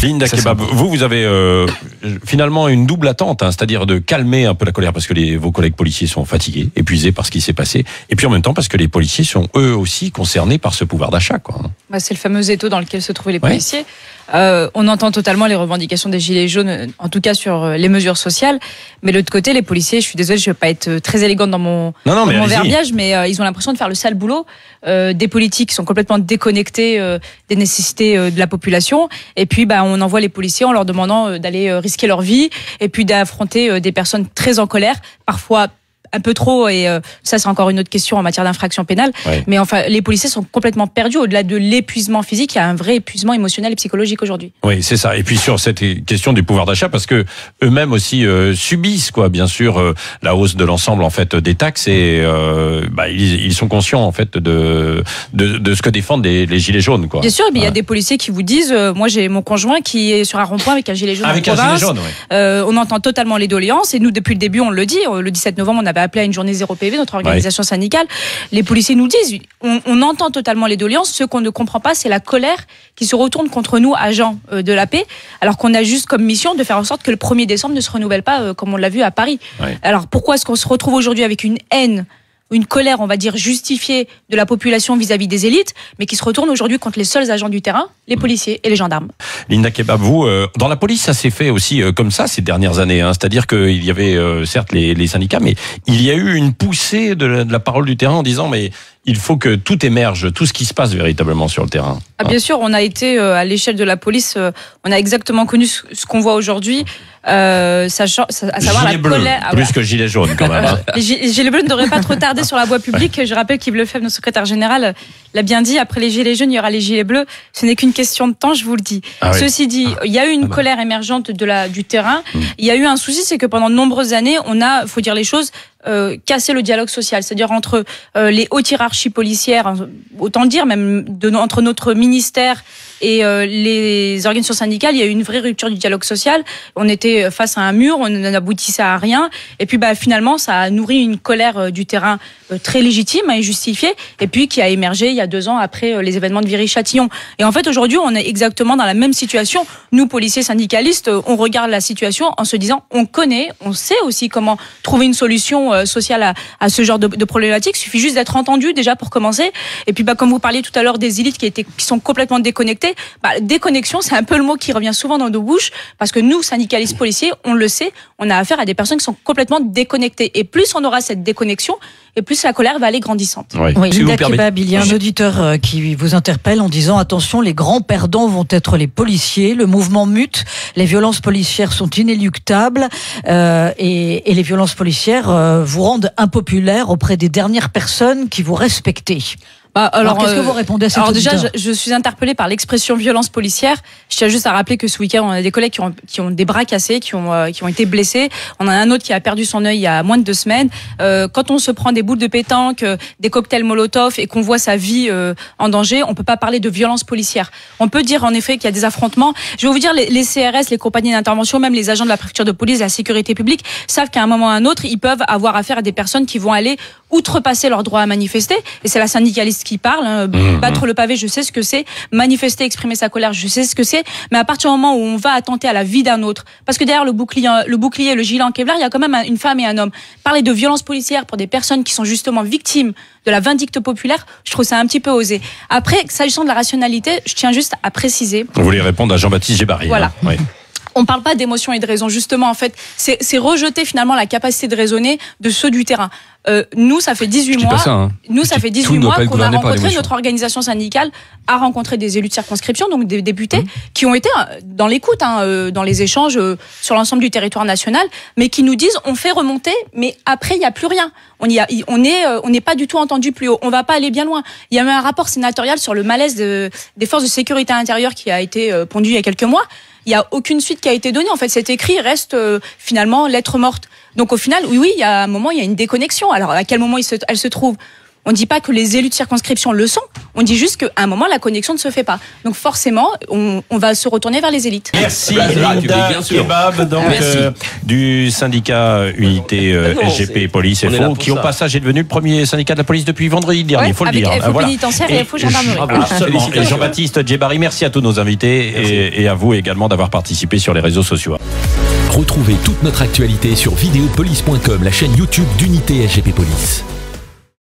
Linda Kebab, vous avez finalement une double attente, hein, c'est-à-dire de calmer un peu la colère parce que vos collègues policiers sont fatigués, épuisés par ce qui s'est passé, et puis en même temps parce que les policiers sont eux aussi concernés par ce pouvoir d'achat, quoi. C'est le fameux étau dans lequel se trouvaient les policiers. On entend totalement les revendications des Gilets jaunes, en tout cas sur les mesures sociales. Mais de l'autre côté, les policiers, je suis désolée, je ne vais pas être très élégante dans mon verbiage, mais ils ont l'impression de faire le sale boulot. Des politiques qui sont complètement déconnectés des nécessités de la population. Et puis, on envoie les policiers en leur demandant d'aller risquer leur vie et puis d'affronter des personnes très en colère, parfois un peu trop, et ça c'est encore une autre question en matière d'infraction pénale. Mais enfin, les policiers sont complètement perdus. Au-delà de l'épuisement physique, il y a un vrai épuisement émotionnel et psychologique aujourd'hui. Oui, c'est ça. Et puis sur cette question du pouvoir d'achat, parce que eux-mêmes aussi subissent, bien sûr, la hausse de l'ensemble en fait des taxes, et ils sont conscients en fait de ce que défendent les gilets jaunes, quoi. Bien sûr, mais il y a des policiers qui vous disent, moi j'ai mon conjoint qui est sur un rond-point avec un gilet jaune en province. On entend totalement les doléances, et nous depuis le début on le dit. Le 17 novembre on avait appelé à une journée 0 PV, notre organisation syndicale. Les policiers nous disent, on entend totalement les doléances. Ce qu'on ne comprend pas, c'est la colère qui se retourne contre nous, agents de la paix, alors qu'on a juste comme mission de faire en sorte que le 1er décembre ne se renouvelle pas comme on l'a vu à Paris. Alors pourquoi est-ce qu'on se retrouve aujourd'hui avec une haine, une colère, on va dire, justifiée de la population vis-à-vis des élites, mais qui se retourne aujourd'hui contre les seuls agents du terrain, les policiers et les gendarmes. Linda Kebab, vous, dans la police, ça s'est fait aussi comme ça ces dernières années, hein. C'est-à-dire qu'il y avait certes les syndicats, mais il y a eu une poussée de la parole du terrain en disant mais il faut que tout émerge, tout ce qui se passe véritablement sur le terrain. Bien sûr, on a été à l'échelle de la police, on a exactement connu ce qu'on voit aujourd'hui. À savoir la colère. Plus que gilet jaune quand même. Les gilets bleus ne devraient pas trop tarder sur la voie publique. Je rappelle qu'Yves Lefebvre, notre secrétaire général, l'a bien dit, après les gilets jaunes, il y aura les gilets bleus. Ce n'est qu'une question de temps, je vous le dis. Ceci dit, il y a eu une colère émergente du terrain. Il y a eu un souci, c'est que pendant de nombreuses années, on a, faut dire les choses, casser le dialogue social, c'est-à-dire entre les hautes hiérarchies policières, autant le dire, même entre notre ministère et les organisations syndicales, il y a eu une vraie rupture du dialogue social. On était face à un mur, on n'aboutissait à rien, et puis finalement ça a nourri une colère du terrain très légitime et justifiée, et puis qui a émergé il y a 2 ans après les événements de Viry-Châtillon. Et en fait aujourd'hui on est exactement dans la même situation. Nous policiers syndicalistes, on regarde la situation en se disant on connaît, on sait aussi comment trouver une solution sociale à ce genre de problématique. Il suffit juste d'être entendu déjà pour commencer. Et puis comme vous parliez tout à l'heure des élites qui sont complètement déconnectées, déconnexion c'est un peu le mot qui revient souvent dans nos bouches, parce que nous syndicalistes policiers, on le sait, on a affaire à des personnes qui sont complètement déconnectées, et plus on aura cette déconnexion et plus la colère va aller grandissante. Linda Kebab, il y a un auditeur qui vous interpelle en disant attention, les grands perdants vont être les policiers, le mouvement mute, les violences policières sont inéluctables et les violences policières vous rendent impopulaire auprès des dernières personnes qui vous respectaient. Alors qu'est-ce que vous répondez à cet auditeur ? Déjà, je suis interpellée par l'expression violence policière. Je tiens juste à rappeler que ce week-end, on a des collègues qui ont des bras cassés, qui ont été blessés. On a un autre qui a perdu son œil il y a moins de 2 semaines. Quand on se prend des boules de pétanque, des cocktails Molotov et qu'on voit sa vie en danger, on peut pas parler de violence policière. On peut dire en effet qu'il y a des affrontements. Je vais vous dire, les CRS, les compagnies d'intervention, même les agents de la préfecture de police, de la sécurité publique, savent qu'à un moment ou à un autre, ils peuvent avoir affaire à des personnes qui vont aller outrepasser leur droit à manifester. Et c'est la syndicaliste qui parle. Battre le pavé, je sais ce que c'est. Manifester, exprimer sa colère, je sais ce que c'est. Mais à partir du moment où on va attenter à la vie d'un autre, parce que derrière le bouclier, le gilet en Kevlar, il y a quand même une femme et un homme. Parler de violence policière pour des personnes qui sont justement victimes de la vindicte populaire, je trouve ça un petit peu osé. Après, s'agissant de la rationalité, je tiens juste à préciser. Vous voulez répondre à Jean-Baptiste Djebari. Voilà. Oui. On ne parle pas d'émotion et de raison. Justement, en fait, c'est rejeter finalement la capacité de raisonner de ceux du terrain. Nous, ça fait 18 mois. Ça fait 18 mois qu'on a rencontré, notre organisation syndicale a rencontré des élus de circonscription, donc des députés, qui ont été dans l'écoute, dans les échanges sur l'ensemble du territoire national, mais qui nous disent on fait remonter, mais après il n'y a plus rien. On n'est pas du tout entendu plus haut. On va pas aller bien loin. Il y a eu un rapport sénatorial sur le malaise des forces de sécurité intérieure qui a été pondu il y a quelques mois. Il n'y a aucune suite qui a été donnée. En fait, cet écrit reste finalement lettre morte. Donc au final, oui, il y a un moment, il y a une déconnexion. Alors à quel moment elle se trouve ? On ne dit pas que les élus de circonscription le sont. On dit juste qu'à un moment, la connexion ne se fait pas. Donc forcément, on va se retourner vers les élites. Merci Linda Kebab, donc, du syndicat Unité SGP Police FO, qui au passage est devenu le premier syndicat de la police depuis vendredi dernier, il faut le dire. Avec FO pénitentiaire et FO gendarmerie. Absolument. Et Jean-Baptiste Djebari, merci à tous nos invités et à vous également d'avoir participé sur les réseaux sociaux. Retrouvez toute notre actualité sur videopolice.com, la chaîne YouTube d'Unité SGP Police.